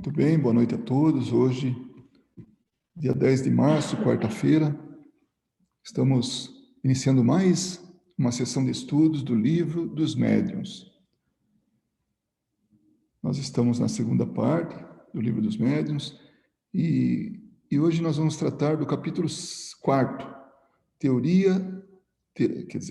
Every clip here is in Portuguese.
Muito bem, boa noite a todos. Hoje, dia 10 de março, quarta-feira, estamos iniciando mais uma sessão de estudos do livro dos médiuns. Nós estamos na segunda parte do livro dos médiuns e hoje nós vamos tratar do capítulo 4,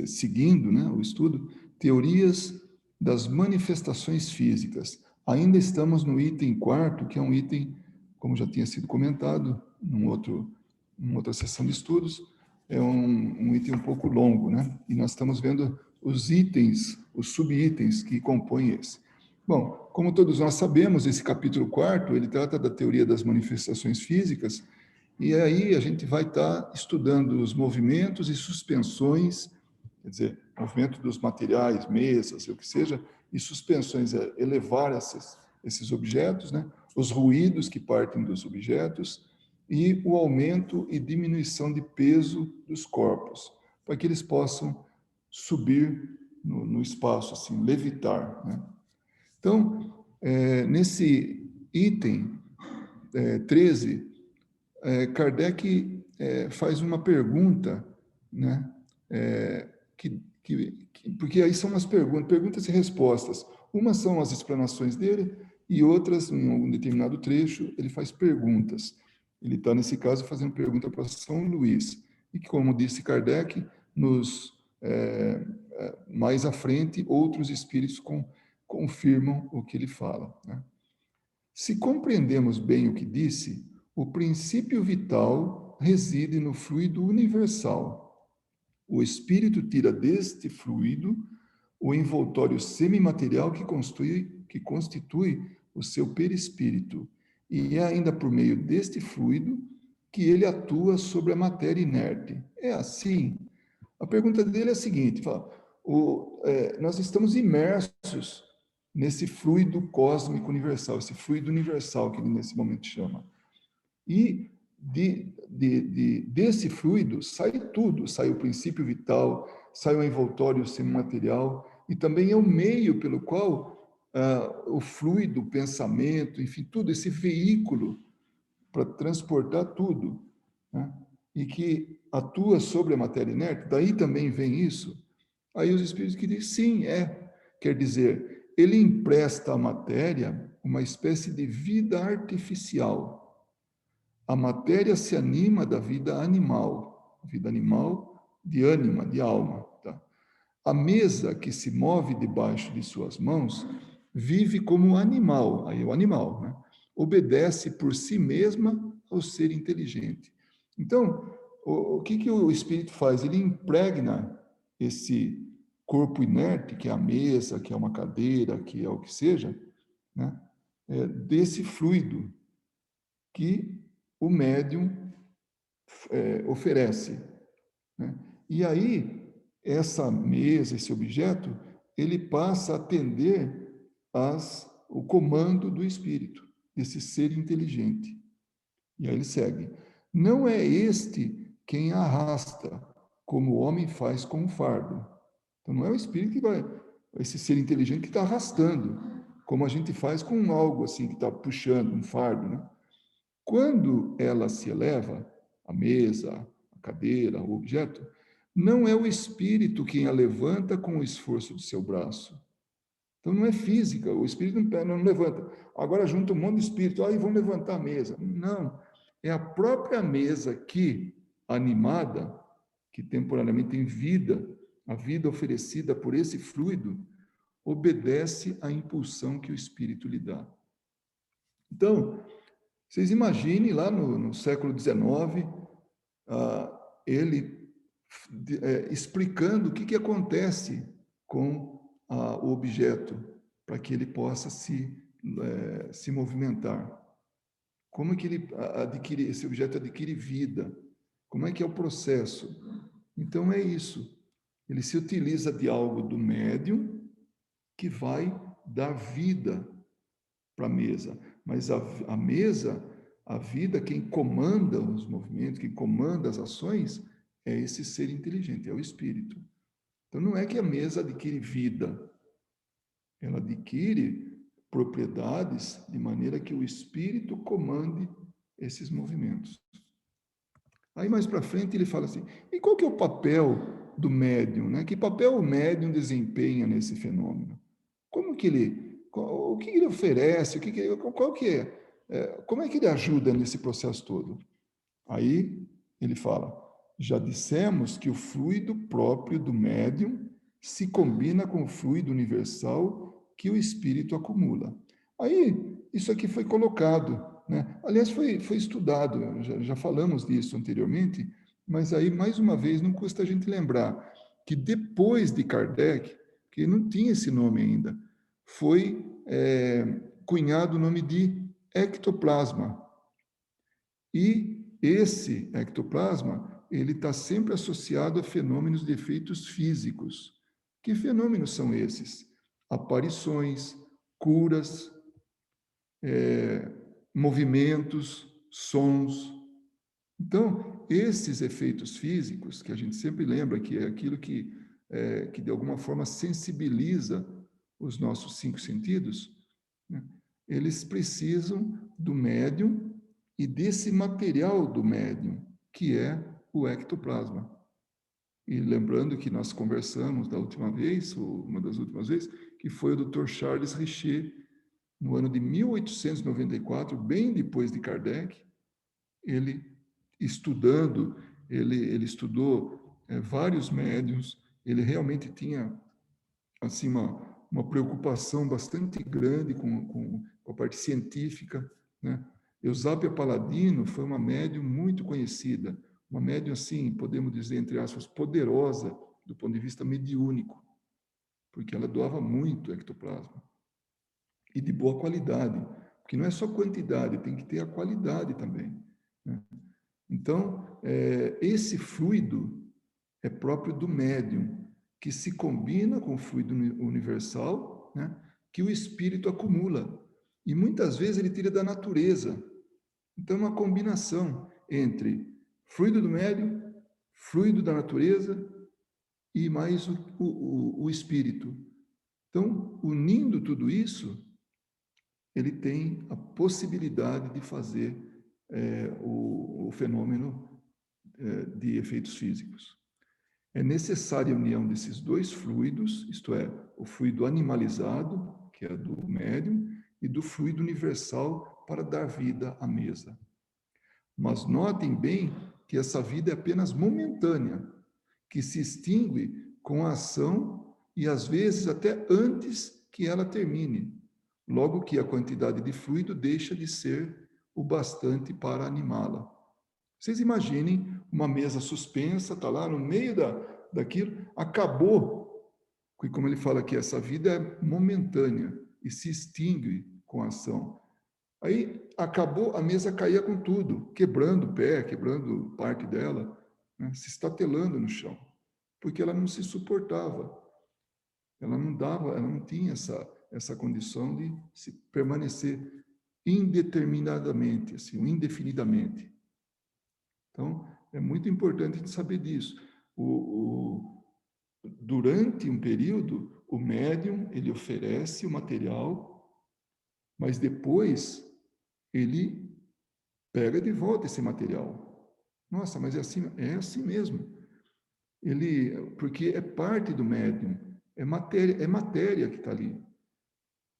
seguindo, o estudo, teorias das manifestações físicas. Ainda estamos no item 4, que é um item, como já tinha sido comentado, numa outra sessão de estudos, é um item um pouco longo, E nós estamos vendo os itens, os subitens que compõem esse. Bom, como todos nós sabemos, esse capítulo 4, ele trata da teoria das manifestações físicas, e aí a gente vai estar estudando os movimentos e suspensões, quer dizer, movimento dos materiais, mesas, o que seja, e suspensões, elevar esses objetos, os ruídos que partem dos objetos e o aumento e diminuição de peso dos corpos, para que eles possam subir no espaço, assim, levitar, Então, nesse item 13, Kardec faz uma pergunta, porque aí são as perguntas e respostas. Umas são as explanações dele e outras, em um determinado trecho, ele faz perguntas. Ele está, nesse caso, fazendo pergunta para São Luís. E que, como disse Kardec, mais à frente, outros espíritos confirmam o que ele fala. Se compreendemos bem o que disse, o princípio vital reside no fluido universal. O espírito tira deste fluido o envoltório semimaterial que constitui o seu perispírito, e é ainda por meio deste fluido que ele atua sobre a matéria inerte. É assim? A pergunta dele é a seguinte, nós estamos imersos nesse fluido cósmico universal, esse fluido universal que ele nesse momento chama. E desse fluido sai tudo, sai o princípio vital, sai o envoltório semimaterial, e também é o meio pelo qual o fluido, o pensamento, enfim, tudo, esse veículo para transportar tudo, e que atua sobre a matéria inerte, daí também vem isso. Aí os espíritos que dizem, sim, quer dizer, ele empresta à matéria uma espécie de vida artificial. A matéria se anima da vida animal de ânima, de alma. Tá? A mesa que se move debaixo de suas mãos vive como animal, aí é o animal, obedece por si mesma ao ser inteligente. Então, o que o espírito faz? Ele impregna esse corpo inerte, que é a mesa, que é uma cadeira, que é o que seja, desse fluido que o médium oferece. E aí, essa mesa, esse objeto, ele passa a atender o comando do espírito, desse ser inteligente. E aí ele segue. Não é este quem arrasta, como o homem faz com o fardo. Então, não é o espírito que vai, esse ser inteligente que está arrastando, como a gente faz com algo assim, que está puxando um fardo, Quando ela se eleva, a mesa, a cadeira, o objeto, não é o espírito quem a levanta com o esforço do seu braço. Então não é física, o espírito não levanta. Agora junta um monte de espírito, aí vão levantar a mesa. Não, é a própria mesa que, animada, que temporariamente tem vida, a vida oferecida por esse fluido, obedece à impulsão que o espírito lhe dá. Então, vocês imaginem lá no século XIX, ele explicando o que acontece com o objeto, para que ele possa se movimentar. Como é que esse objeto adquire vida? Como é que é o processo? Então é isso. Ele se utiliza de algo do médium que vai dar vida para a mesa. Mas a mesa, a vida, quem comanda os movimentos, quem comanda as ações, é esse ser inteligente, é o espírito. Então não é que a mesa adquire vida, ela adquire propriedades de maneira que o espírito comande esses movimentos. Aí mais para frente ele fala assim, e qual que é o papel do médium, né? Que papel o médium desempenha nesse fenômeno? Como que o que ele oferece, qual que como é que ele ajuda nesse processo todo? Aí ele fala, já dissemos que o fluido próprio do médium se combina com o fluido universal que o espírito acumula. Aí, isso aqui foi colocado, né? Aliás, foi estudado, já falamos disso anteriormente, mas aí, mais uma vez, não custa a gente lembrar que depois de Kardec, que não tinha esse nome ainda, foi cunhado o nome de ectoplasma. E esse ectoplasma, ele está sempre associado a fenômenos de efeitos físicos. Que fenômenos são esses? Aparições, curas, movimentos, sons. Então, esses efeitos físicos, que a gente sempre lembra que é aquilo que de alguma forma sensibiliza os nossos 5 sentidos, né? Eles precisam do médium e desse material do médium, que é o ectoplasma. E lembrando que nós conversamos da última vez, ou uma das últimas vezes, que foi o Dr. Charles Richer, no ano de 1894, bem depois de Kardec, ele estudando, ele estudou vários médiuns, ele realmente tinha assim uma preocupação bastante grande com a parte científica, né? Eusápia Paladino foi uma médium muito conhecida, uma médium assim, podemos dizer entre aspas, poderosa do ponto de vista mediúnico, porque ela doava muito ectoplasma e de boa qualidade, porque não é só quantidade, tem que ter a qualidade também, né? Então, esse fluido é próprio do médium, que se combina com o fluido universal, né, que o espírito acumula. E muitas vezes ele tira da natureza. Então, é uma combinação entre fluido do médium, fluido da natureza e mais o espírito. Então, unindo tudo isso, ele tem a possibilidade de fazer o fenômeno de efeitos físicos. É necessária a união desses dois fluidos, isto é, o fluido animalizado, que é do médium, e do fluido universal para dar vida à mesa. Mas notem bem que essa vida é apenas momentânea, que se extingue com a ação e às vezes até antes que ela termine, logo que a quantidade de fluido deixa de ser o bastante para animá-la. Vocês imaginem uma mesa suspensa, está lá no meio daquilo, acabou, e como ele fala aqui, essa vida é momentânea e se extingue com a ação. Aí acabou, a mesa caía com tudo, quebrando o pé, quebrando parte dela, né, se estatelando no chão, porque ela não se suportava, ela não dava, ela não tinha essa condição de se permanecer indeterminadamente, assim, indefinidamente. Então, é muito importante a gente saber disso. Durante um período, o médium, ele oferece o material, mas depois ele pega de volta esse material. Nossa, mas é assim mesmo. Porque é parte do médium, é matéria que está ali.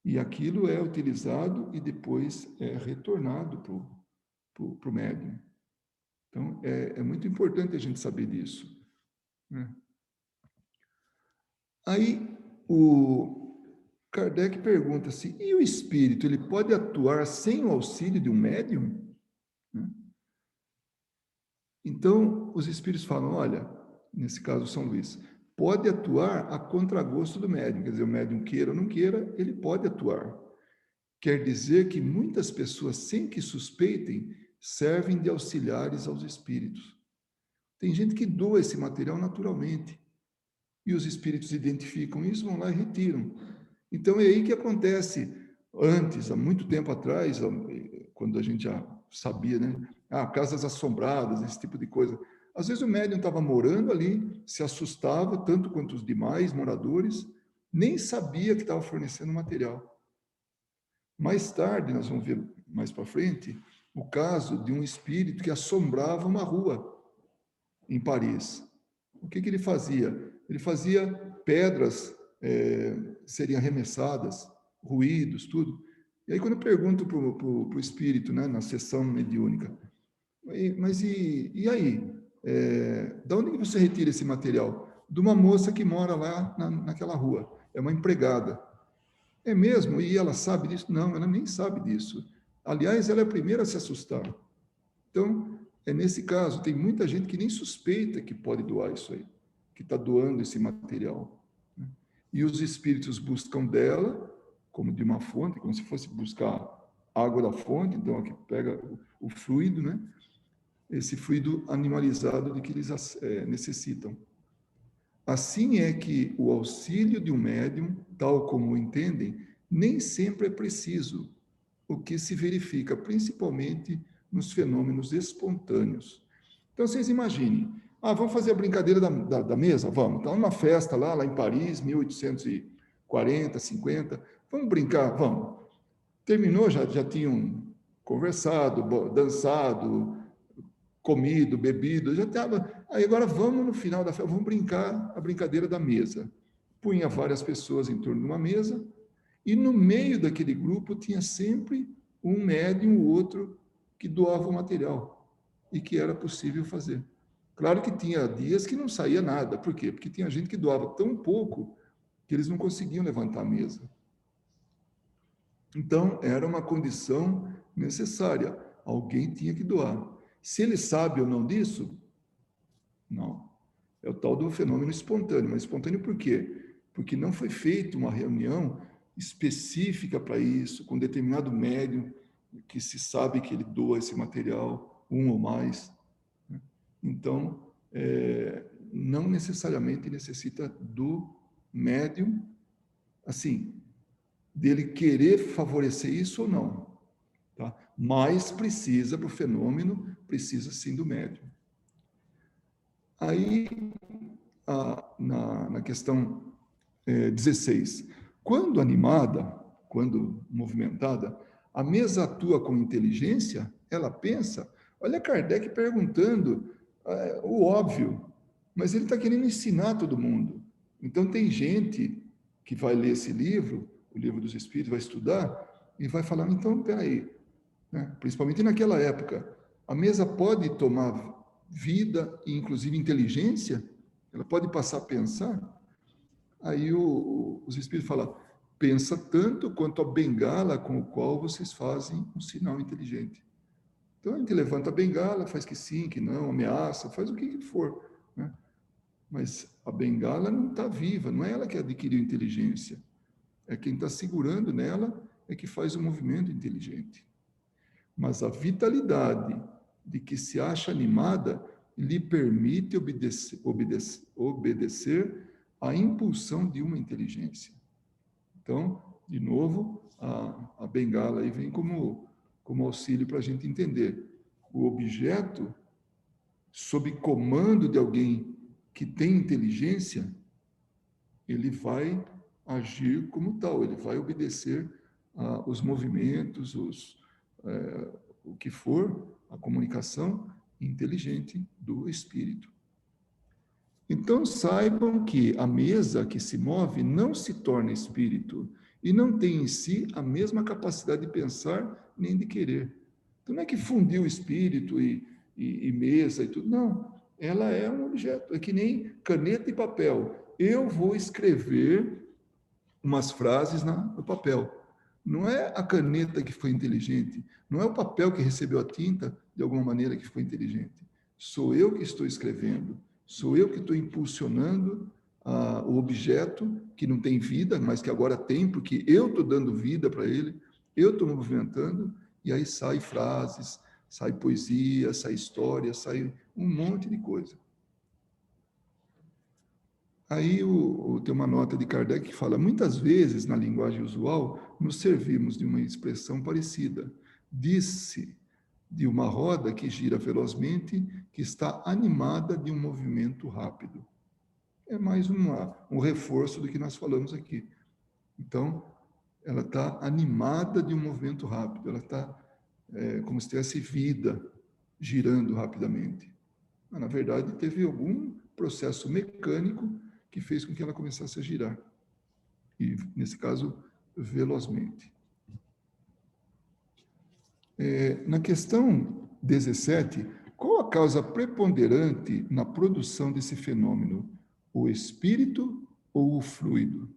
E aquilo é utilizado e depois é retornado para o médium. Então, é muito importante a gente saber disso, né? Aí, o Kardec pergunta se e o espírito, ele pode atuar sem o auxílio de um médium? Né? Então, os espíritos falam, olha, nesse caso São Luís, pode atuar a contragosto do médium, quer dizer, o médium queira ou não queira, ele pode atuar. Quer dizer que muitas pessoas, sem que suspeitem, servem de auxiliares aos espíritos. Tem gente que doa esse material naturalmente. E os espíritos identificam isso, vão lá e retiram. Então é aí que acontece. Antes, há muito tempo atrás, quando a gente já sabia, né? Casas assombradas, esse tipo de coisa. Às vezes o médium estava morando ali, se assustava, tanto quanto os demais moradores, nem sabia que estava fornecendo material. Mais tarde, nós vamos ver mais para frente, o caso de um espírito que assombrava uma rua em Paris. O que ele fazia? Ele fazia pedras serem arremessadas, ruídos, tudo. E aí, quando eu pergunto para o espírito, né, na sessão mediúnica, mas e aí? Da onde que você retira esse material? De uma moça que mora lá naquela rua. É uma empregada. É mesmo? E ela sabe disso? Não, ela nem sabe disso. Aliás, ela é a primeira a se assustar. Então, nesse caso, tem muita gente que nem suspeita que pode doar isso aí, que está doando esse material. Né? E os espíritos buscam dela, como de uma fonte, como se fosse buscar água da fonte, então aqui pega o fluido, né? Esse fluido animalizado de que eles necessitam. Assim é que o auxílio de um médium, tal como o entendem, nem sempre é preciso, o que se verifica principalmente nos fenômenos espontâneos. Então, vocês imaginem, vamos fazer a brincadeira da mesa? Vamos. Então, uma festa lá em Paris, 1840, 50, vamos brincar? Vamos. Terminou, já tinham conversado, dançado, comido, bebido, já estava. Aí agora vamos no final da festa, vamos brincar a brincadeira da mesa. Punha várias pessoas em torno de uma mesa, e no meio daquele grupo tinha sempre um médium ou outro que doava o material, e que era possível fazer. Claro que tinha dias que não saía nada. Por quê? Porque tinha gente que doava tão pouco que eles não conseguiam levantar a mesa. Então, era uma condição necessária. Alguém tinha que doar. Se ele sabe ou não disso, não. É o tal do fenômeno espontâneo. Mas espontâneo por quê? Porque não foi feita uma reunião específica para isso, com determinado médium que se sabe que ele doa esse material, um ou mais. Né? Então, não necessariamente necessita do médium, assim, dele querer favorecer isso ou não. Tá? Mas precisa, para o fenômeno, precisa sim do médium. Aí, na questão 16, quando animada, quando movimentada, a mesa atua com inteligência, ela pensa. Olha Kardec perguntando o óbvio, mas ele está querendo ensinar todo mundo. Então, tem gente que vai ler esse livro, o Livro dos Espíritos, vai estudar, e vai falar, então, peraí, né? Principalmente naquela época, a mesa pode tomar vida e, inclusive, inteligência? Ela pode passar a pensar? Aí os espíritos falam, pensa tanto quanto a bengala com o qual vocês fazem um sinal inteligente. Então, a gente levanta a bengala, faz que sim, que não, ameaça, faz o que for, né? Mas a bengala não está viva, não é ela que adquiriu inteligência. É quem está segurando nela é que faz o movimento inteligente. Mas a vitalidade de que se acha animada lhe permite obedecer à impulsão de uma inteligência. Então, de novo, a bengala aí vem como auxílio para a gente entender. O objeto, sob comando de alguém que tem inteligência, ele vai agir como tal, ele vai obedecer os movimentos, o que for, a comunicação inteligente do espírito. Então saibam que a mesa que se move não se torna espírito e não tem em si a mesma capacidade de pensar nem de querer. Então não é que fundiu espírito e mesa e tudo, não. Ela é um objeto, é que nem caneta e papel. Eu vou escrever umas frases no papel. Não é a caneta que foi inteligente, não é o papel que recebeu a tinta de alguma maneira que foi inteligente. Sou eu que estou escrevendo, sou eu que estou impulsionando o objeto que não tem vida, mas que agora tem, porque eu estou dando vida para ele, eu estou movimentando, e aí sai frases, sai poesia, sai história, sai um monte de coisa. Aí tem uma nota de Kardec que fala, muitas vezes, na linguagem usual, nos servimos de uma expressão parecida. Diz-se de uma roda que gira velozmente, que está animada de um movimento rápido. É mais um reforço do que nós falamos aqui. Então, ela está animada de um movimento rápido, ela está como se tivesse vida, girando rapidamente. Mas, na verdade, teve algum processo mecânico que fez com que ela começasse a girar. E, nesse caso, velozmente. Na questão 17, qual a causa preponderante na produção desse fenômeno? O espírito ou o fluido?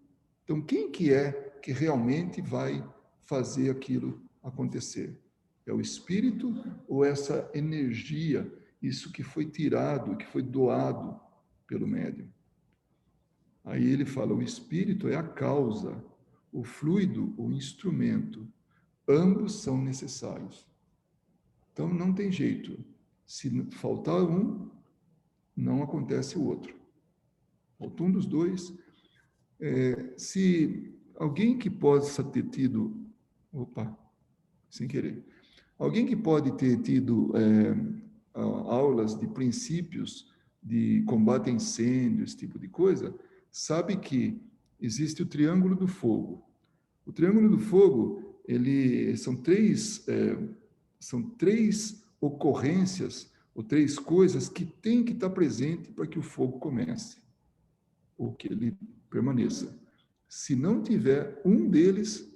Então, quem que é que realmente vai fazer aquilo acontecer? É o espírito ou essa energia, isso que foi tirado, que foi doado pelo médium? Aí ele fala, o espírito é a causa, o fluido, o instrumento. Ambos são necessários. Então, não tem jeito. Se faltar um, não acontece o outro. Falta um dos dois. Se alguém que possa ter tido... Opa, sem querer. Alguém que pode ter tido aulas de princípios de combate a incêndio, esse tipo de coisa, sabe que existe o triângulo do fogo. O triângulo do fogo, são três ocorrências ou três coisas que têm que estar presentes para que o fogo comece ou que ele permaneça. Se não tiver um deles,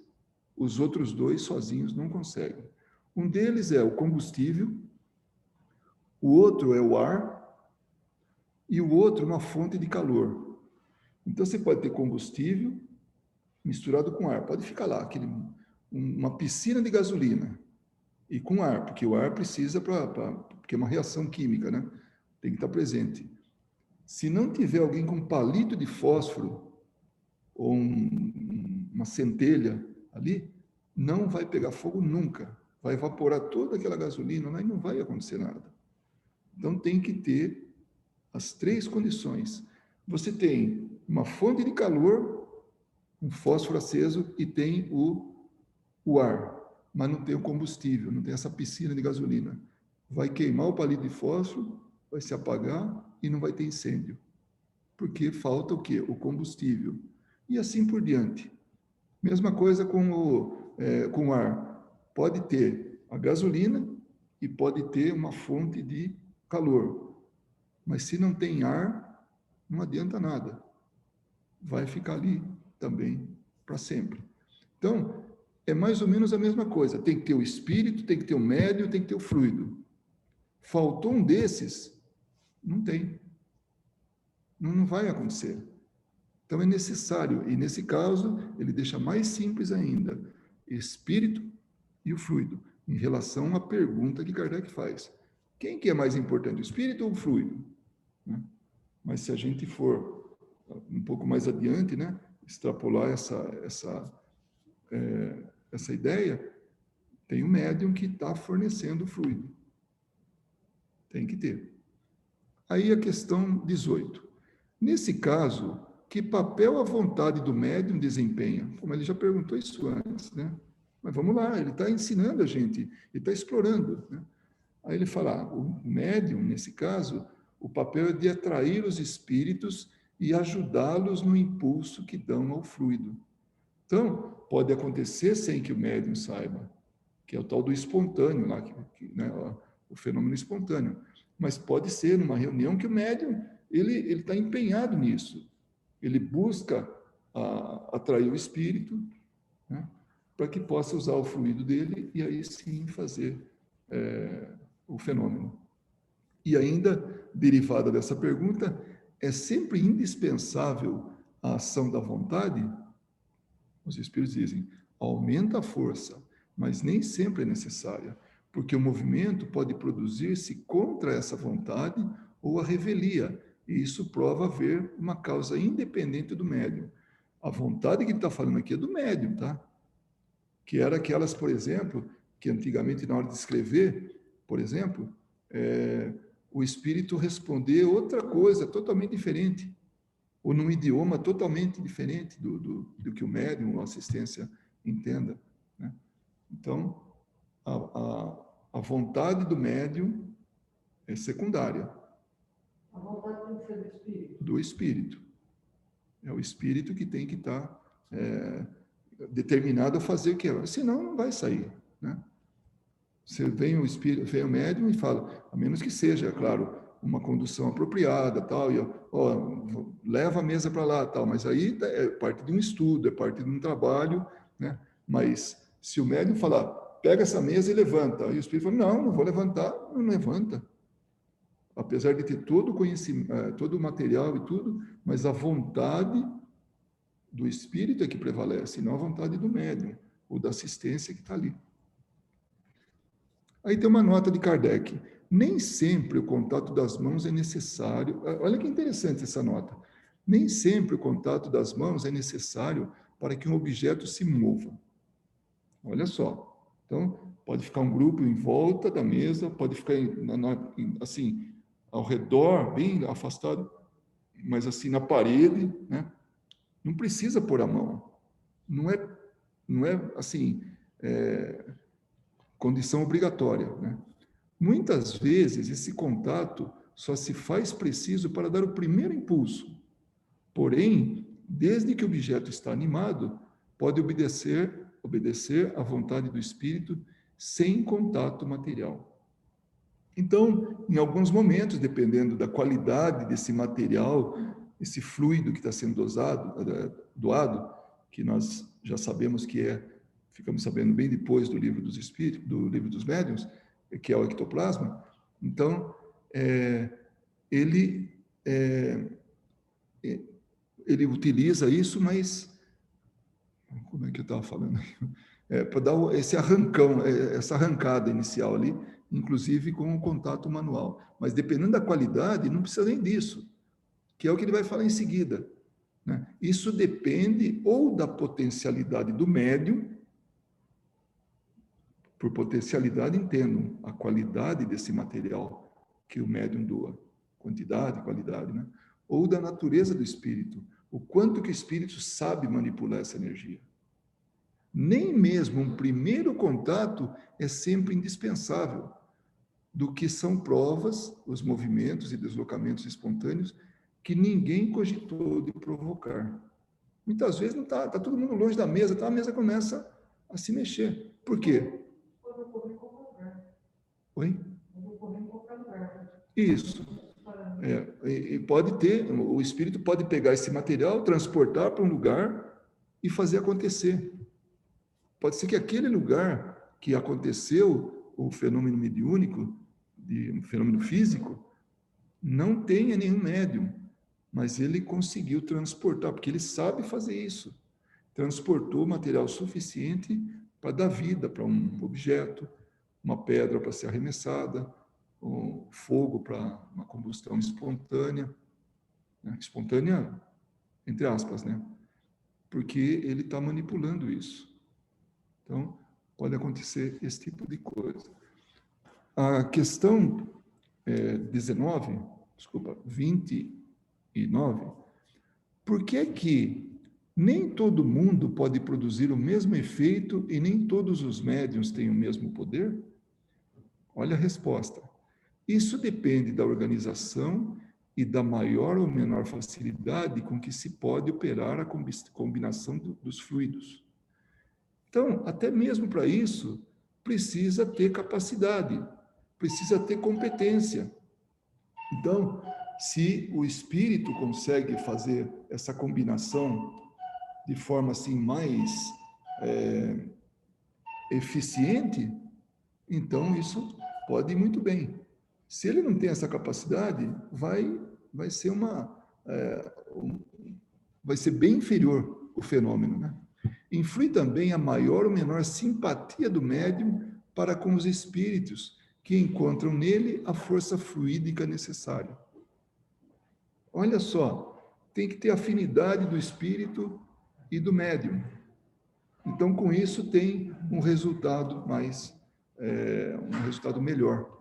os outros dois sozinhos não conseguem. Um deles é o combustível, o outro é o ar e o outro uma fonte de calor. Então você pode ter combustível misturado com ar, pode ficar lá uma piscina de gasolina e com ar, porque o ar precisa porque é uma reação química, né? Tem que estar presente. Se não tiver alguém com um palito de fósforo ou uma centelha ali, não vai pegar fogo nunca. Vai evaporar toda aquela gasolina lá e não vai acontecer nada. Então tem que ter as três condições. Você tem uma fonte de calor, um fósforo aceso e tem o ar, mas não tem o combustível, não tem essa piscina de gasolina. Vai queimar o palito de fósforo, vai se apagar e não vai ter incêndio. Porque falta o quê? O combustível. E assim por diante. Mesma coisa com o ar. Pode ter a gasolina e pode ter uma fonte de calor. Mas se não tem ar, não adianta nada. Vai ficar ali também para sempre. Então, é mais ou menos a mesma coisa. Tem que ter o espírito, tem que ter o médium, tem que ter o fluido. Faltou um desses, não tem. Não vai acontecer. Então é necessário, e nesse caso, ele deixa mais simples ainda, espírito e o fluido, em relação à pergunta que Kardec faz. Quem que é mais importante, o espírito ou o fluido? Né? Mas se a gente for um pouco mais adiante, né, extrapolar essa ideia, tem um médium que está fornecendo o fluido. Tem que ter. Aí a questão 18. Nesse caso, que papel a vontade do médium desempenha? Como ele já perguntou isso antes, né? Mas vamos lá, ele está ensinando a gente, ele está explorando, né? Aí ele fala, o médium, nesse caso, o papel é de atrair os espíritos e ajudá-los no impulso que dão ao fluido. Então, pode acontecer sem que o médium saiba, que é o tal do espontâneo, lá, né, o fenômeno espontâneo. Mas pode ser numa reunião que o médium ele está empenhado nisso. Ele busca atrair o espírito, né, para que possa usar o fluido dele e aí sim fazer o fenômeno. E ainda, derivada dessa pergunta, é sempre indispensável a ação da vontade? Os espíritos dizem, aumenta a força, mas nem sempre é necessária, porque o movimento pode produzir-se contra essa vontade ou a revelia, e isso prova haver uma causa independente do médium. A vontade que ele está falando aqui é do médium, tá? Que era aquelas, por exemplo, que antigamente, na hora de escrever, por exemplo, o espírito responder outra coisa totalmente diferente, ou num idioma totalmente diferente do que o médium ou a assistência entenda. Né? Então, a vontade do médium é secundária. A vontade tem que ser do espírito. Do espírito. É o espírito que tem que estar determinado a fazer o que é, senão não vai sair, né? Você vem o espírito, vem o médium e fala, a menos que seja, claro, uma condução apropriada, tal, e ó, leva a mesa para lá, tal, mas aí é parte de um estudo, é parte de um trabalho, né? Mas se o médium falar, pega essa mesa e levanta, aí o espírito fala, não vou levantar, não levanta. Apesar de ter todo o conhecimento, todo o material e tudo, mas a vontade do espírito é que prevalece, não a vontade do médium ou da assistência que está ali. Aí tem uma nota de Kardec. Nem sempre o contato das mãos é necessário. Olha que interessante essa nota. Nem sempre o contato das mãos é necessário para que um objeto se mova. Olha só. Então, pode ficar um grupo em volta da mesa, pode ficar assim, ao redor, bem afastado, mas assim na parede, né? Não precisa pôr a mão. Não é assim, condição obrigatória, né? Muitas vezes, esse contato só se faz preciso para dar o primeiro impulso. Porém, desde que o objeto está animado, pode obedecer à vontade do espírito sem contato material. Então, em alguns momentos, dependendo da qualidade desse material, esse fluido que está sendo doado, que nós já sabemos ficamos sabendo bem depois do livro dos espíritos, do livro dos médiuns, que é o ectoplasma. Então, ele utiliza isso, mas como é que eu estava falando? Para dar esse arrancão, essa arrancada inicial ali, inclusive com o contato manual. Mas dependendo da qualidade, não precisa nem disso, que é o que ele vai falar em seguida, né? Isso depende ou da potencialidade do médium, por potencialidade entendo a qualidade desse material que o médium doa, quantidade, qualidade, né? Ou da natureza do espírito, o quanto que o espírito sabe manipular essa energia. Nem mesmo um primeiro contato é sempre indispensável, do que são provas, os movimentos e deslocamentos espontâneos que ninguém cogitou de provocar. Muitas vezes não está todo mundo longe da mesa, a mesa começa a se mexer. Por quê? Oi? Isso. E pode ter, o espírito pode pegar esse material, transportar para um lugar e fazer acontecer. Pode ser que aquele lugar que aconteceu o fenômeno mediúnico, um fenômeno físico, não tenha nenhum médium, mas ele conseguiu transportar, porque ele sabe fazer isso. Transportou material suficiente para dar vida para um objeto, uma pedra para ser arremessada, um fogo para uma combustão espontânea, né? Espontânea, entre aspas, né? Porque ele está manipulando isso. Então, pode acontecer esse tipo de coisa. A questão 29, por que nem todo mundo pode produzir o mesmo efeito e nem todos os médiuns têm o mesmo poder? Olha a resposta. Isso depende da organização e da maior ou menor facilidade com que se pode operar a combinação dos fluidos. Então, até mesmo para isso, precisa ter capacidade, precisa ter competência. Então, se o espírito consegue fazer essa combinação de forma assim mais eficiente, então isso pode ir muito bem. Se ele não tem essa capacidade, vai ser vai ser bem inferior o fenômeno, né? Influi também a maior ou menor simpatia do médium para com os espíritos que encontram nele a força fluídica necessária. Olha só, tem que ter afinidade do espírito e do médium. Então, com isso, tem um resultado um resultado melhor.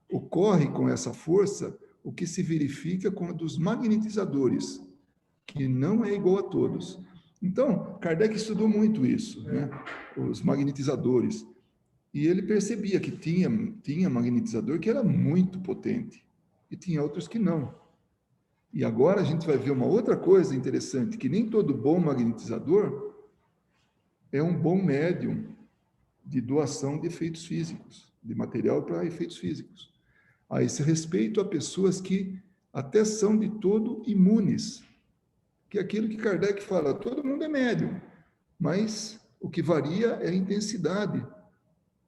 Ocorre com essa força o que se verifica com a dos magnetizadores, que não é igual a todos. Então, Kardec estudou muito isso, né? Os magnetizadores. E ele percebia que tinha magnetizador que era muito potente, e tinha outros que não. E agora a gente vai ver uma outra coisa interessante, que nem todo bom magnetizador é um bom médium de doação de efeitos físicos, de material para efeitos físicos. A esse respeito, há pessoas que até são de todo imunes, que é aquilo que Kardec fala, todo mundo é médium, mas o que varia é a intensidade,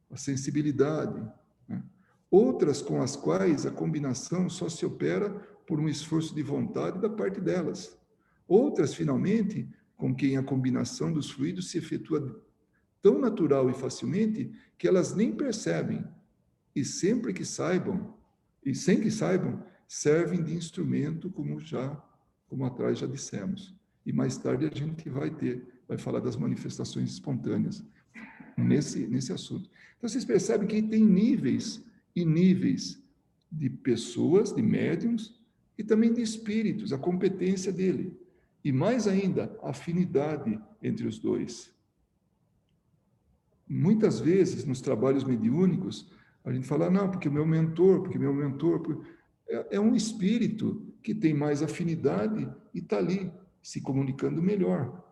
a sensibilidade, né? Outras com as quais a combinação só se opera por um esforço de vontade da parte delas. Outras, finalmente, com quem a combinação dos fluidos se efetua tão natural e facilmente que elas nem percebem, e sempre que saibam, e sem que saibam, servem de instrumento, como atrás já dissemos. E mais tarde a gente vai falar das manifestações espontâneas nesse assunto. Então, vocês percebem que tem níveis e níveis de pessoas, de médiums, e também de espíritos, a competência dele. E mais ainda, a afinidade entre os dois. Muitas vezes, nos trabalhos mediúnicos, a gente fala, não, porque meu mentor, é um espírito que tem mais afinidade e está ali, se comunicando melhor.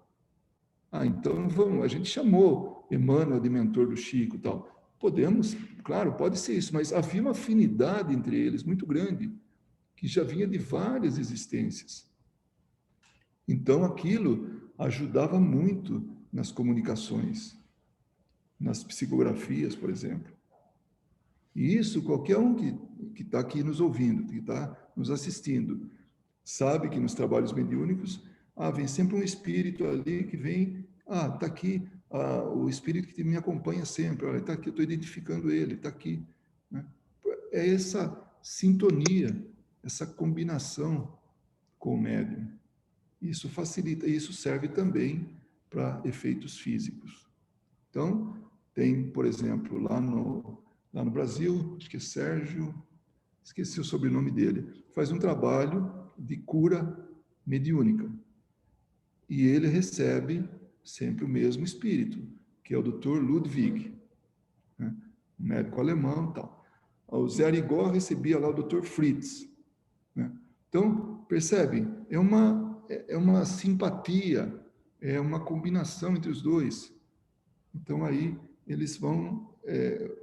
Então vamos, a gente chamou Emmanuel de mentor do Chico e tal. Podemos, claro, pode ser isso, mas havia uma afinidade entre eles muito grande, que já vinha de várias existências. Então aquilo ajudava muito nas comunicações, nas psicografias, por exemplo. E isso, qualquer um que está aqui nos ouvindo, que está nos assistindo, sabe que nos trabalhos mediúnicos, vem sempre um espírito ali que vem, está aqui, o espírito que me acompanha sempre, está aqui, eu estou identificando ele, está aqui. Né? É essa sintonia, essa combinação com o médium. Isso facilita, isso serve também para efeitos físicos. Então, tem, por exemplo, lá no Brasil, acho que é Sérgio, esqueci o sobrenome dele, faz um trabalho de cura mediúnica. E ele recebe sempre o mesmo espírito, que é o Dr. Ludwig, né? Um médico alemão e tal. O Zé Arigó recebia lá o Dr. Fritz. Né? Então, percebem? É uma simpatia, é uma combinação entre os dois. Então, aí, eles vão...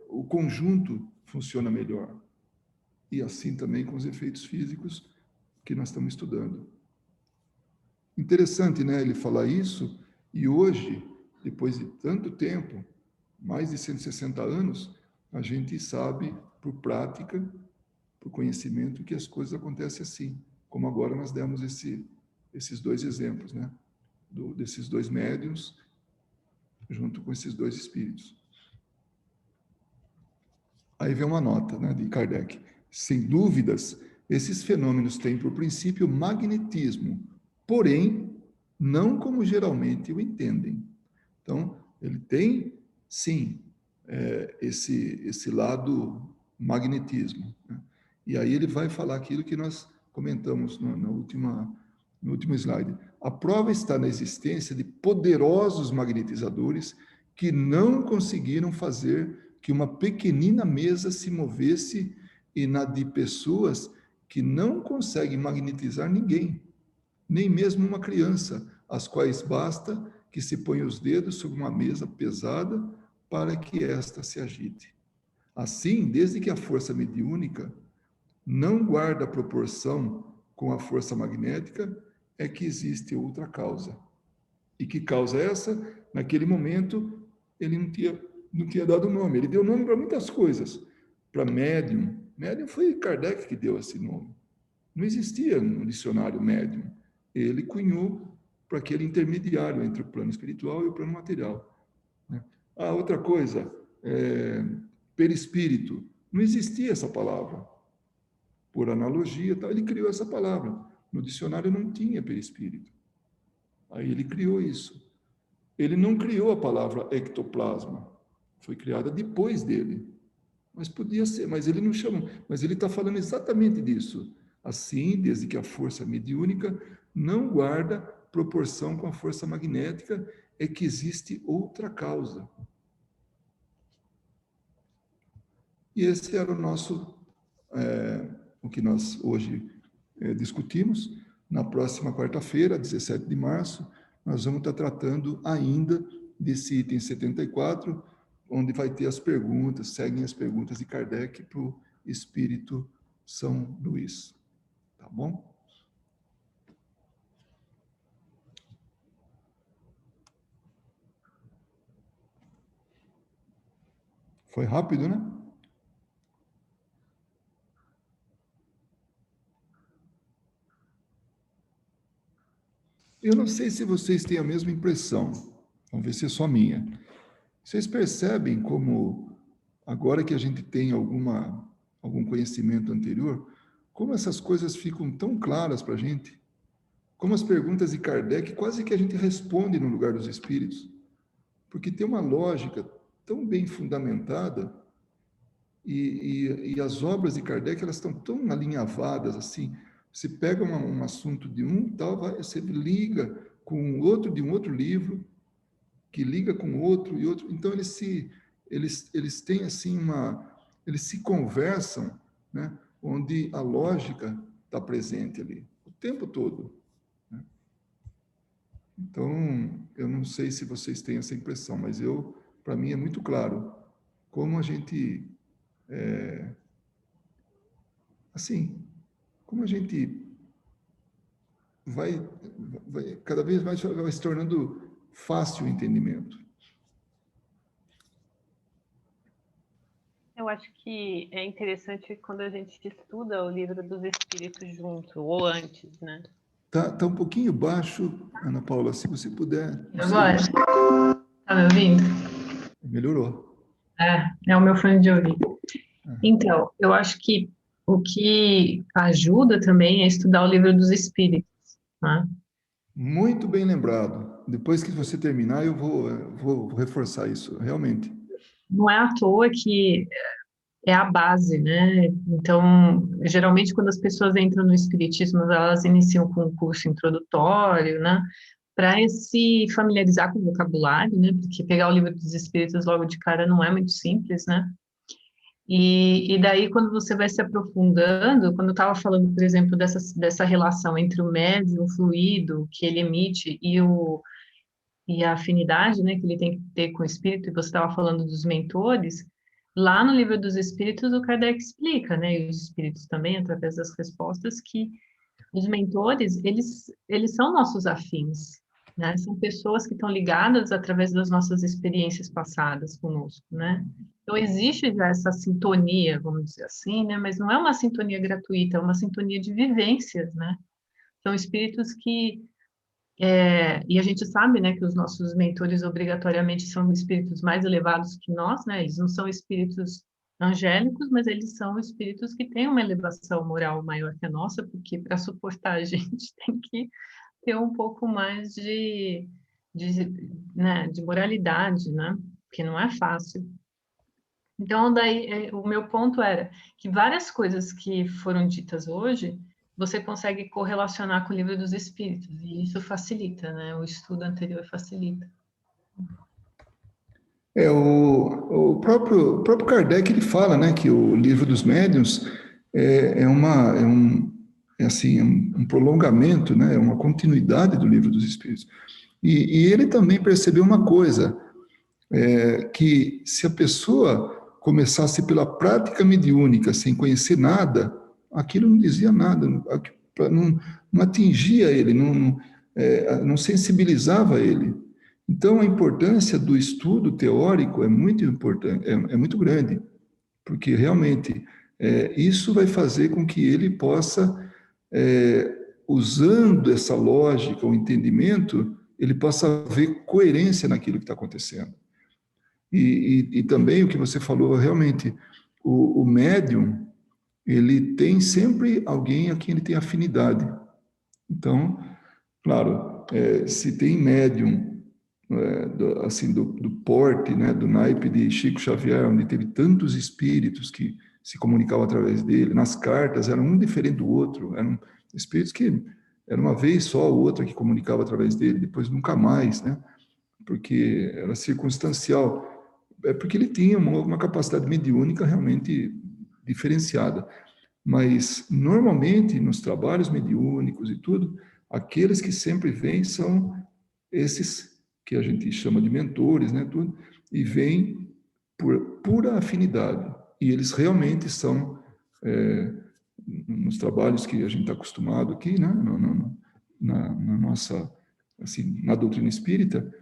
o conjunto funciona melhor. E assim também com os efeitos físicos que nós estamos estudando. Interessante, né, ele falar isso, e hoje, depois de tanto tempo, mais de 160 anos, a gente sabe, por prática, por conhecimento, que as coisas acontecem assim, como agora nós demos esses dois exemplos, né, desses dois médiuns, junto com esses dois espíritos. Aí vem uma nota, né, de Kardec. Sem dúvidas, esses fenômenos têm, por princípio, magnetismo, porém, não como geralmente o entendem. Então, ele tem, sim, esse lado magnetismo. Né? E aí ele vai falar aquilo que nós comentamos no último slide. A prova está na existência de poderosos magnetizadores que não conseguiram fazer que uma pequenina mesa se movesse e na de pessoas que não conseguem magnetizar ninguém, nem mesmo uma criança, às quais basta que se ponha os dedos sobre uma mesa pesada para que esta se agite. Assim, desde que a força mediúnica não guarda proporção com a força magnética, é que existe outra causa. E que causa é essa? Naquele momento, ele não tinha dado nome. Ele deu nome para muitas coisas. Para médium. Médium foi Kardec que deu esse nome. Não existia no dicionário médium. Ele cunhou para aquele intermediário entre o plano espiritual e o plano material. Né? Outra coisa, perispírito. Não existia essa palavra. Por analogia, ele criou essa palavra. No dicionário não tinha perispírito. Aí ele criou isso. Ele não criou a palavra ectoplasma. Foi criada depois dele. Mas podia ser, mas ele não chama. Mas ele está falando exatamente disso. Assim, desde que a força mediúnica não guarda proporção com a força magnética, é que existe outra causa. E esse era o que nós hoje discutimos. Na próxima quarta-feira, 17 de março, nós vamos estar tratando ainda desse item 74, onde vai ter as perguntas, seguem as perguntas de Kardec para o Espírito São Luís. Tá bom? Foi rápido, né? Eu não sei se vocês têm a mesma impressão. Vamos ver se é só minha. Vocês percebem como, agora que a gente tem algum conhecimento anterior, como essas coisas ficam tão claras para a gente? Como as perguntas de Kardec, quase que a gente responde no lugar dos espíritos. Porque tem uma lógica tão bem fundamentada e as obras de Kardec, elas estão tão alinhavadas assim. Você pega um assunto de tal, você liga com outro de um outro livro, que liga com outro e outro. Então, eles têm assim eles se conversam, né? Onde a lógica está presente ali, o tempo todo. Né? Então, eu não sei se vocês têm essa impressão, mas para mim é muito claro como a gente assim, como a gente vai cada vez mais vai se tornando fácil o entendimento. Eu acho que é interessante quando a gente estuda o Livro dos Espíritos junto, ou antes, né? Tá um pouquinho baixo, Ana Paula, se você puder. Agora? Tá me ouvindo? Melhorou. É o meu fone de ouvido. Então, eu acho que o que ajuda também é estudar o Livro dos Espíritos, né? Muito bem lembrado. Depois que você terminar, eu vou reforçar isso, realmente. Não é à toa que é a base, né? Então, geralmente, quando as pessoas entram no Espiritismo, elas iniciam com um curso introdutório, né? Para se familiarizar com o vocabulário, né? Porque pegar o Livro dos Espíritos logo de cara não é muito simples, né? E daí, quando você vai se aprofundando, quando eu estava falando, por exemplo, dessa relação entre o médium, o fluido que ele emite e a afinidade, né, que ele tem que ter com o espírito, e você estava falando dos mentores, lá no Livro dos Espíritos, o Kardec explica, né, e os espíritos também, através das respostas, que os mentores, eles são nossos afins, né, são pessoas que estão ligadas através das nossas experiências passadas conosco, né. Então, existe já essa sintonia, vamos dizer assim, né, mas não é uma sintonia gratuita, é uma sintonia de vivências, né. São espíritos que e a gente sabe, né, que os nossos mentores obrigatoriamente são espíritos mais elevados que nós, né? Eles não são espíritos angélicos, mas eles são espíritos que têm uma elevação moral maior que a nossa, porque para suportar a gente tem que ter um pouco mais de moralidade, né? Que não é fácil. Então, daí, o meu ponto era que várias coisas que foram ditas hoje você consegue correlacionar com o Livro dos Espíritos, e isso facilita, né? O estudo anterior facilita. O próprio Kardec ele fala, né, que o Livro dos Médiuns um prolongamento, né, é uma continuidade do Livro dos Espíritos. E ele também percebeu uma coisa, que se a pessoa começasse pela prática mediúnica, sem conhecer nada, aquilo não dizia nada, não atingia ele, não sensibilizava ele. Então, a importância do estudo teórico é muito importante, é muito grande, porque realmente isso vai fazer com que ele possa, usando essa lógica, o entendimento, ele possa ver coerência naquilo que está acontecendo. E também o que você falou, realmente, o médium, ele tem sempre alguém a quem ele tem afinidade. Então, claro, se tem médium, do porte, né, do naipe de Chico Xavier, onde teve tantos espíritos que se comunicavam através dele, nas cartas, era um diferente do outro, eram espíritos que era uma vez só o outro que comunicava através dele, depois nunca mais, né? Porque era circunstancial. É porque ele tinha uma capacidade mediúnica realmente diferenciada. Mas, normalmente, nos trabalhos mediúnicos e tudo, aqueles que sempre vêm são esses que a gente chama de mentores, né, tudo, e vêm por pura afinidade. E eles realmente são, nos trabalhos que a gente está acostumado aqui, né, na nossa, assim, na doutrina espírita,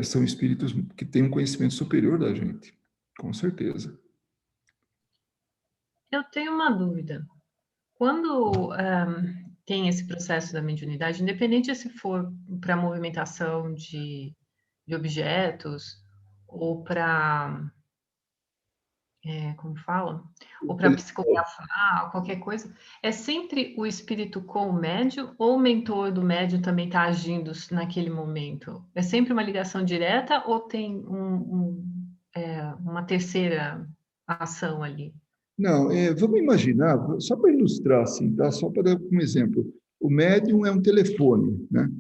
são espíritos que têm um conhecimento superior da gente, com certeza. Eu tenho uma dúvida. Quando tem esse processo da mediunidade, independente se for para movimentação de objetos ou para, como fala? Ou para psicografar, qualquer coisa, é sempre o espírito com o médium ou o mentor do médium também está agindo naquele momento? É sempre uma ligação direta ou tem uma terceira ação ali? Não, vamos imaginar, só para ilustrar, assim, tá? Só para dar um exemplo. O médium é um telefone, né?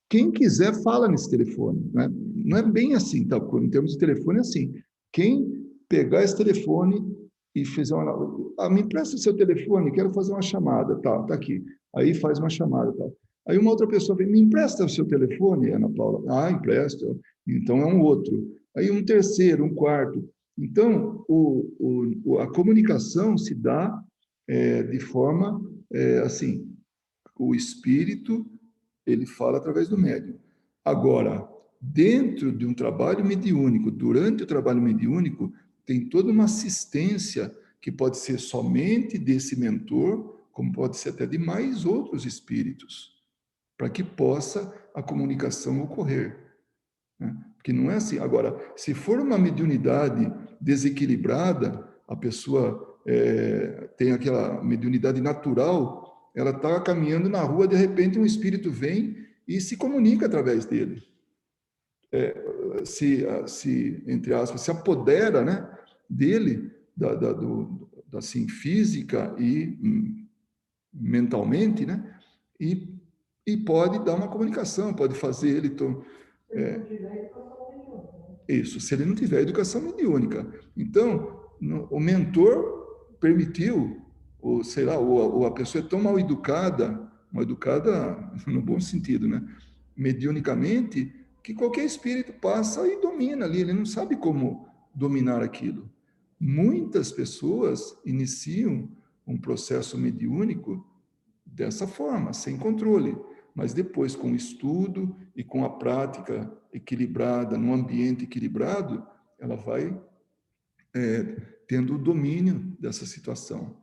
Quem quiser fala nesse telefone, né? Não é bem assim, tá? Em termos de telefone é assim. Quem pegar esse telefone e fizer me empresta o seu telefone, quero fazer uma chamada, tá aqui. Aí faz uma chamada, tá? Aí uma outra pessoa vem, me empresta o seu telefone, Ana Paula. Ah, empresta. Então é um outro. Aí um terceiro, um quarto. Então, a comunicação se dá de forma, assim, o espírito, ele fala através do médium. Agora, dentro de um trabalho mediúnico, durante o trabalho mediúnico, tem toda uma assistência que pode ser somente desse mentor, como pode ser até de mais outros espíritos, para que possa a comunicação ocorrer, né? Porque não é assim. Agora, se for uma mediunidade desequilibrada, a pessoa tem aquela mediunidade natural, ela está caminhando na rua, de repente um espírito vem e se comunica através dele. Entre aspas, se apodera, né, dele, assim, física e mentalmente, né, e pode dar uma comunicação, pode fazer ele... Isso, se ele não tiver educação mediúnica. Então, o mentor permitiu, ou sei lá, ou a pessoa é tão mal educada no bom sentido, né? Mediunicamente, que qualquer espírito passa e domina ali, ele não sabe como dominar aquilo. Muitas pessoas iniciam um processo mediúnico dessa forma, sem controle. Mas depois, com o estudo e com a prática equilibrada, num ambiente equilibrado, ela vai tendo o domínio dessa situação.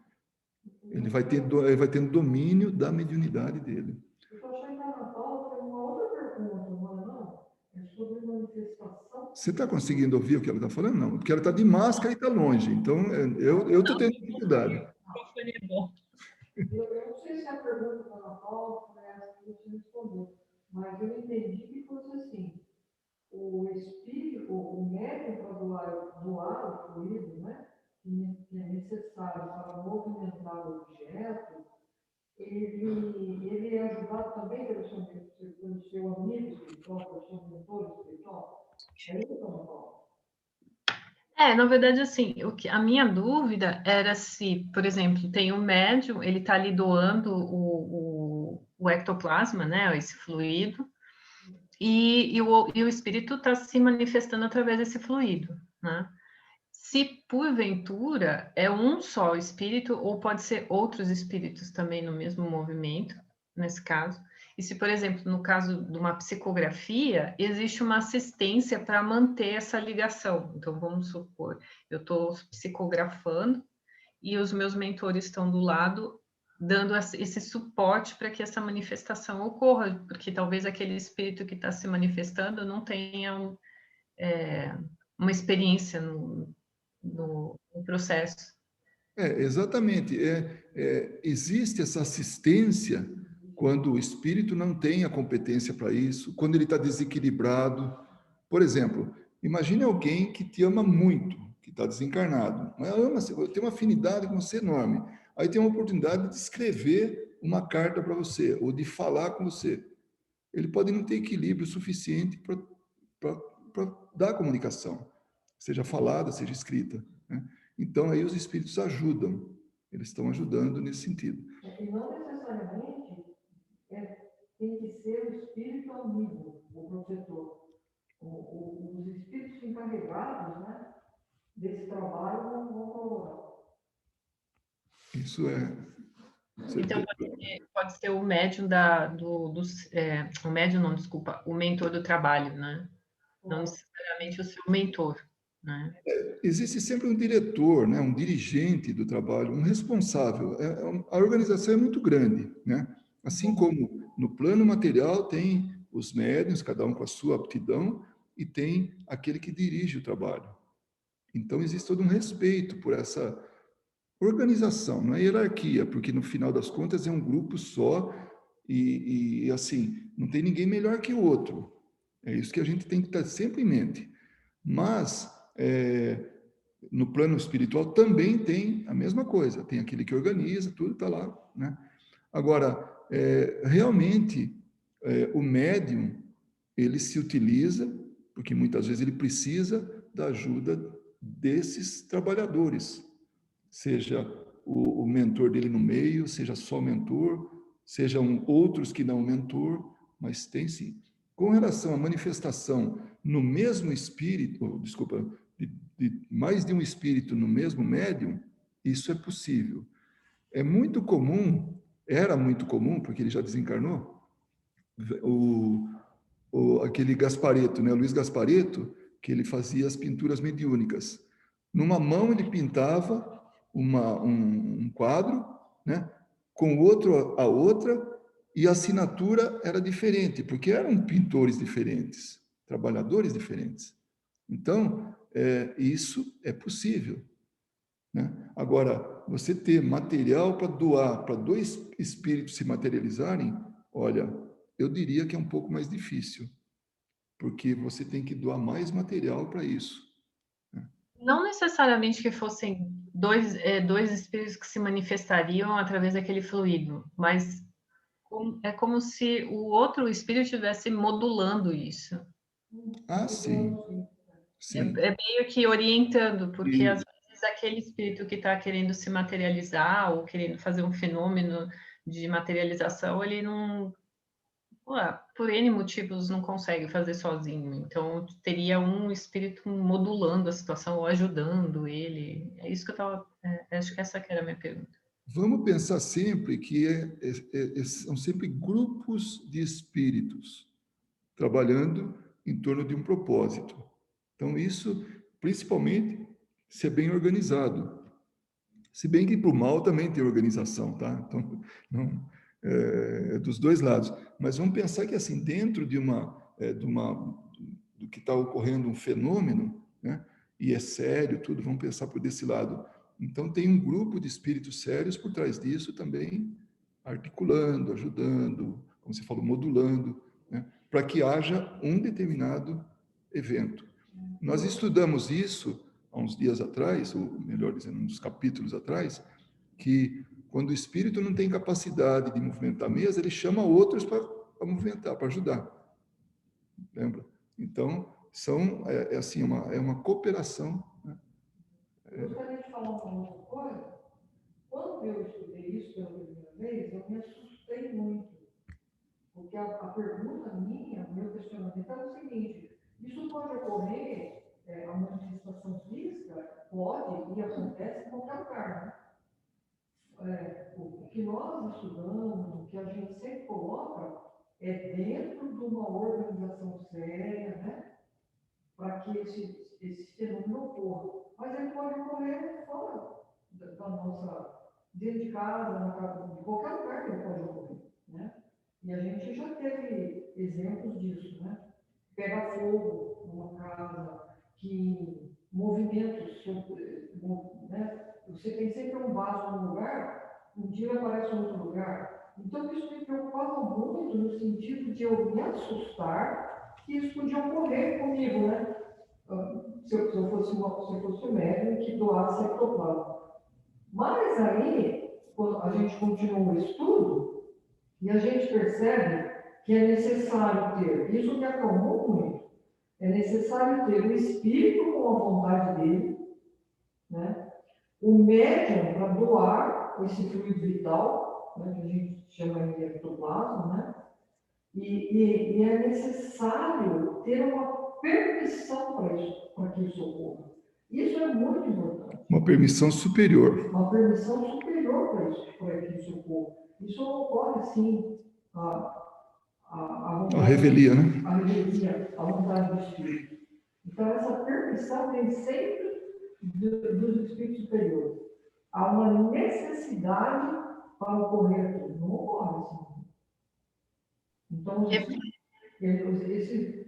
Ele vai tendo domínio da mediunidade dele. Estou chegando na pauta, tem uma outra pergunta, não é sobre manifestação. Você está conseguindo ouvir o que ela está falando? Não, porque ela está de máscara e está longe. Então, eu estou tendo dificuldade. Eu não sei se a pergunta está na pauta, é essa que você respondeu, mas eu entendi que fosse assim, o espírito, o médium para doar o fluido, né, que é necessário para movimentar o objeto, ele é ajudado também pelo seu amigo espiritual, pelo seu mentor espiritual? É isso, Ana Paula? Na verdade, assim, a minha dúvida era se, por exemplo, tem um médium, ele está ali doando o ectoplasma, né, esse fluido, e o espírito está se manifestando através desse fluido, né? Se, porventura, é um só espírito, ou pode ser outros espíritos também no mesmo movimento, nesse caso. E se, por exemplo, no caso de uma psicografia, existe uma assistência para manter essa ligação. Então, vamos supor, eu estou psicografando e os meus mentores estão do lado, dando esse suporte para que essa manifestação ocorra, porque talvez aquele espírito que está se manifestando não tenha uma experiência no processo. Exatamente. Existe essa assistência quando o espírito não tem a competência para isso, quando ele está desequilibrado. Por exemplo, imagine alguém que te ama muito, que está desencarnado. Ama, tem uma afinidade com você enorme. Aí tem uma oportunidade de escrever uma carta para você, ou de falar com você. Ele pode não ter equilíbrio suficiente para dar a comunicação, seja falada, seja escrita, né? Então, aí os espíritos ajudam, eles estão ajudando nesse sentido. E não necessariamente tem que ser o espírito amigo, o protetor. esse trabalho não colaborar. Isso é. Então, pode ser o médium o médium não, desculpa, o mentor do trabalho, né? Não necessariamente o seu mentor, né? Existe sempre um diretor, né, um dirigente do trabalho, um responsável. A organização é muito grande, né? Assim como no plano material tem os médiuns, cada um com a sua aptidão, e tem aquele que dirige o trabalho. Então existe todo um respeito por essa organização, não é hierarquia, porque no final das contas é um grupo só e assim, não tem ninguém melhor que o outro. É isso que a gente tem que estar sempre em mente. Mas no plano espiritual também tem a mesma coisa, tem aquele que organiza, tudo está lá, né? Agora, realmente, o médium, ele se utiliza, porque muitas vezes ele precisa da ajuda desses trabalhadores, seja o mentor dele no meio, seja só o mentor, sejam outros que não o mentor, mas tem sim. Com relação à manifestação no mesmo espírito, desculpa, de mais de um espírito no mesmo médium, isso é possível. É muito comum, era muito comum, porque ele já desencarnou, aquele Gasparetto, né, Luiz Gasparetto, que ele fazia as pinturas mediúnicas. Numa mão ele pintava um quadro, né, com outro a outra, e a assinatura era diferente, porque eram pintores diferentes, trabalhadores diferentes. Então, isso é possível, né? Agora, você ter material para doar, para dois espíritos se materializarem, olha, eu diria que é um pouco mais difícil, porque você tem que doar mais material para isso. Não necessariamente que fossem dois espíritos que se manifestariam através daquele fluido, mas é como se o outro espírito estivesse modulando isso. Ah, sim, sim. É meio que orientando, porque E, às vezes aquele espírito que está querendo se materializar ou querendo fazer um fenômeno de materialização, ele não, por N motivos, não consegue fazer sozinho. Então, teria um espírito modulando a situação ou ajudando ele. É isso que eu estava. Acho que essa que era a minha pergunta. vamos pensar sempre que são sempre grupos de espíritos trabalhando em torno de um propósito. Então, isso, principalmente, se é bem organizado. Se bem que para o mal também tem organização, tá? Então, não, dos dois lados. Mas vamos pensar que, assim, dentro do que está ocorrendo um fenômeno, né? E é sério, tudo, vamos pensar por desse lado. Então, tem um grupo de espíritos sérios por trás disso também, articulando, ajudando, como você falou, modulando, né? Para que haja um determinado evento. Nós estudamos isso há uns dias atrás, ou melhor dizendo, uns capítulos atrás, que quando o espírito não tem capacidade de movimentar a mesa, ele chama outros para movimentar, para ajudar. Lembra? Então, assim, uma cooperação. Né? Eu gostaria de falar uma outra coisa. Quando eu estudei isso pela primeira vez, eu me assustei muito. Porque a pergunta minha, o meu questionamento era o seguinte: isso pode ocorrer, a manifestação física pode e acontece em qualquer lugar, né? O que nós estudamos, o que a gente sempre coloca, é dentro de uma organização séria, né? Para que esse fenômeno ocorra. Mas ele pode ocorrer fora da nossa, dentro de casa, na casa, de qualquer lugar que ele pode ocorrer, né? E a gente já teve exemplos disso, né? Pega fogo numa casa, que movimentos, né? Você tem sempre um vaso num lugar, um dia aparece em outro lugar. Então, isso me preocupava muito no sentido de eu me assustar que isso podia ocorrer comigo, né? Se eu fosse um médium que doasse ectoplasma. Mas aí, quando a gente continua o estudo, e a gente percebe que é necessário ter, isso me acalmou muito, é necessário ter o espírito com a vontade dele, né? O médium para doar esse fluido vital, né, que a gente chama de ectoplasma, né? E é necessário ter uma permissão para que isso ocorra. Isso é muito importante. Uma permissão superior. Uma permissão superior para isso, para que isso ocorra. Isso não ocorre assim, A revelia, né? a revelia, a vontade do Espírito. Então, essa permissão vem sempre dos Espíritos superiores. Há uma necessidade para ocorrer aquilo. Não ocorre assim. Então,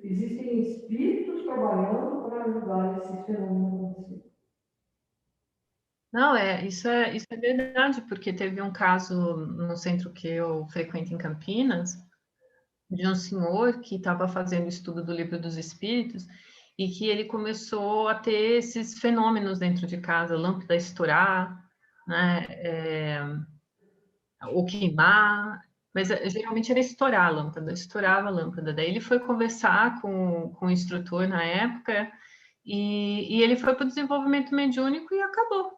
existem espíritos trabalhando para ajudar esses fenômenos a acontecer. Não, isso é verdade, porque teve um caso no centro que eu frequento em Campinas, de um senhor que estava fazendo estudo do Livro dos Espíritos e que ele começou a ter esses fenômenos dentro de casa, lâmpada estourar, né, ou queimar, mas geralmente era estourar a lâmpada, estourava a lâmpada. Daí ele foi conversar com o instrutor na época e ele foi para o desenvolvimento mediúnico e acabou.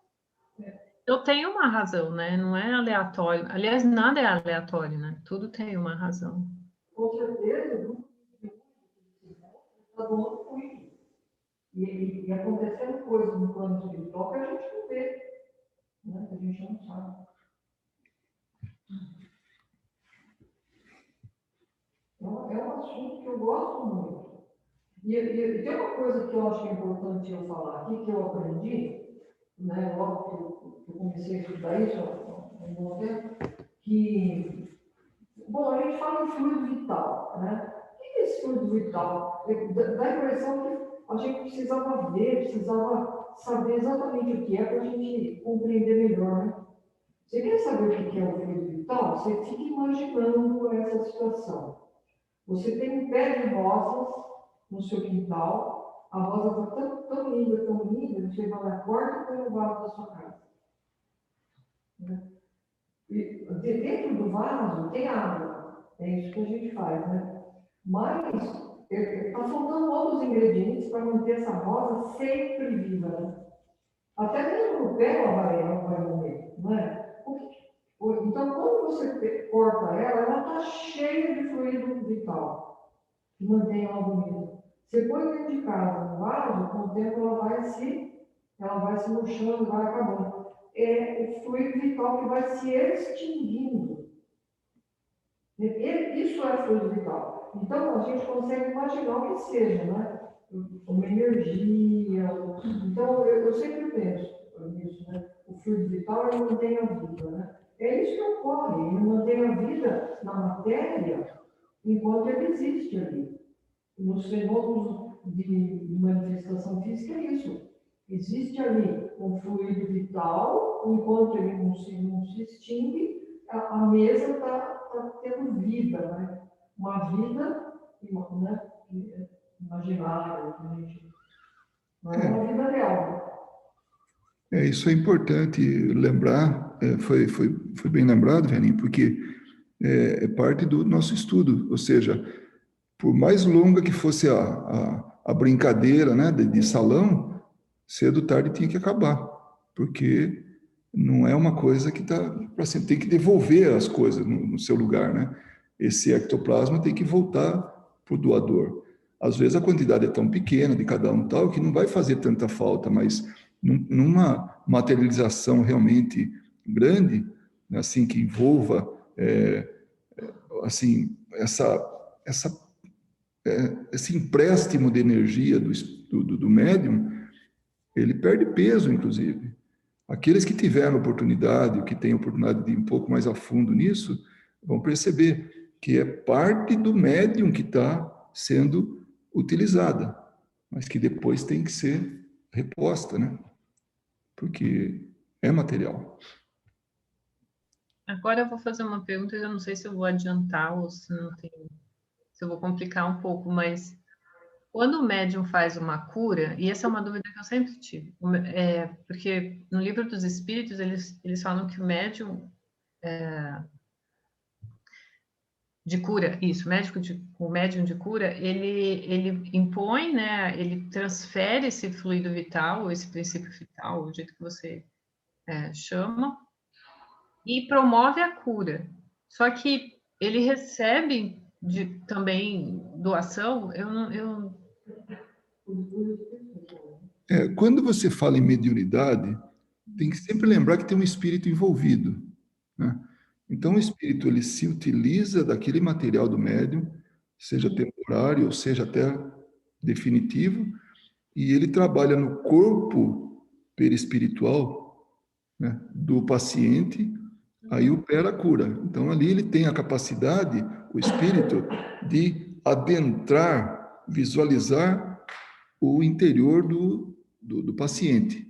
Eu tenho uma razão, né? Não é aleatório. Aliás, nada é aleatório, né? Tudo tem uma razão. Com certeza, o está doando muito. E acontecendo coisas no plano espiritual que a gente não vê, né? Que a gente não sabe. É um assunto que eu gosto muito. E tem uma coisa que eu acho que é importante eu falar aqui, que eu aprendi, né, logo que eu comecei a estudar isso, há um bom tempo, que, bom, a gente fala em fluido vital, né? O que é esse fluido vital? Dá a impressão que a gente precisava ver, precisava saber exatamente o que é para a gente compreender melhor, né? Você quer saber o que é o fluido vital? Você fica imaginando essa situação. Você tem um pé de rosas no seu quintal, a rosa está tão linda, você vai lá, corta e põe no vaso da sua casa. Né? E dentro do vaso tem água, é isso que a gente faz, né? Mas está faltando outros ingredientes para manter essa rosa sempre viva, né? Até mesmo no pé ela vai morrer, não é? Então, quando você corta ela está cheia de fluido vital, que mantém ela bonita. Você põe dentro de casa, no vaso, com o tempo ela vai se murchando, vai acabando. É o fluido vital que vai se extinguindo. Isso é fluido vital. Então, a gente consegue imaginar o que seja, né? Uma energia. Então, eu sempre penso nisso, né? O fluido vital, ele mantém a vida, né? É isso que ocorre. Ele mantém a vida na matéria enquanto ele existe ali. Nos fenômenos de manifestação física é isso. Existe ali um fluido vital, enquanto ele não se extingue, a mesa está tendo vida, né? Uma vida, né? Imaginária, não é uma vida real. Isso é importante lembrar, foi bem lembrado, Renin, porque é parte do nosso estudo, ou seja, por mais longa que fosse a brincadeira, né, de salão, cedo ou tarde tinha que acabar, porque não é uma coisa que está para sempre, tem que devolver as coisas no seu lugar, né? Esse ectoplasma tem que voltar para o doador. Às vezes a quantidade é tão pequena de cada um tal que não vai fazer tanta falta, mas numa materialização realmente grande, né, assim que envolva assim esse empréstimo de energia do médium, ele perde peso, inclusive. Aqueles que tiveram oportunidade, que têm oportunidade de ir um pouco mais a fundo nisso, vão perceber que é parte do médium que está sendo utilizada, mas que depois tem que ser reposta, né? Porque é material. Agora eu vou fazer uma pergunta, eu não sei se eu vou adiantar ou se não tem, se eu vou complicar um pouco, mas quando o médium faz uma cura, e essa é uma dúvida que eu sempre tive, porque no Livro dos Espíritos eles falam que o médium de cura, isso, o médium de cura, ele impõe, né, ele transfere esse fluido vital, esse princípio vital, o jeito que você chama, e promove a cura. Só que ele recebe também doação, Quando você fala em mediunidade, tem que sempre lembrar que tem um espírito envolvido, né? Então, o espírito ele se utiliza daquele material do médium, seja temporário ou seja até definitivo, e ele trabalha no corpo perispiritual, né, do paciente, aí opera a cura. Então, ali ele tem a capacidade, o espírito, de adentrar, visualizar o interior do paciente.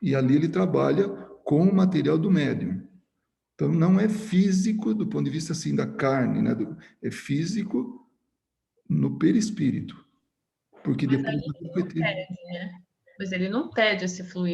E ali ele trabalha com o material do médium. Então, não é físico do ponto de vista assim da carne, né? É físico no perispírito. Porque Mas depois ali ele não pede, né? Mas ele não pede esse fluido.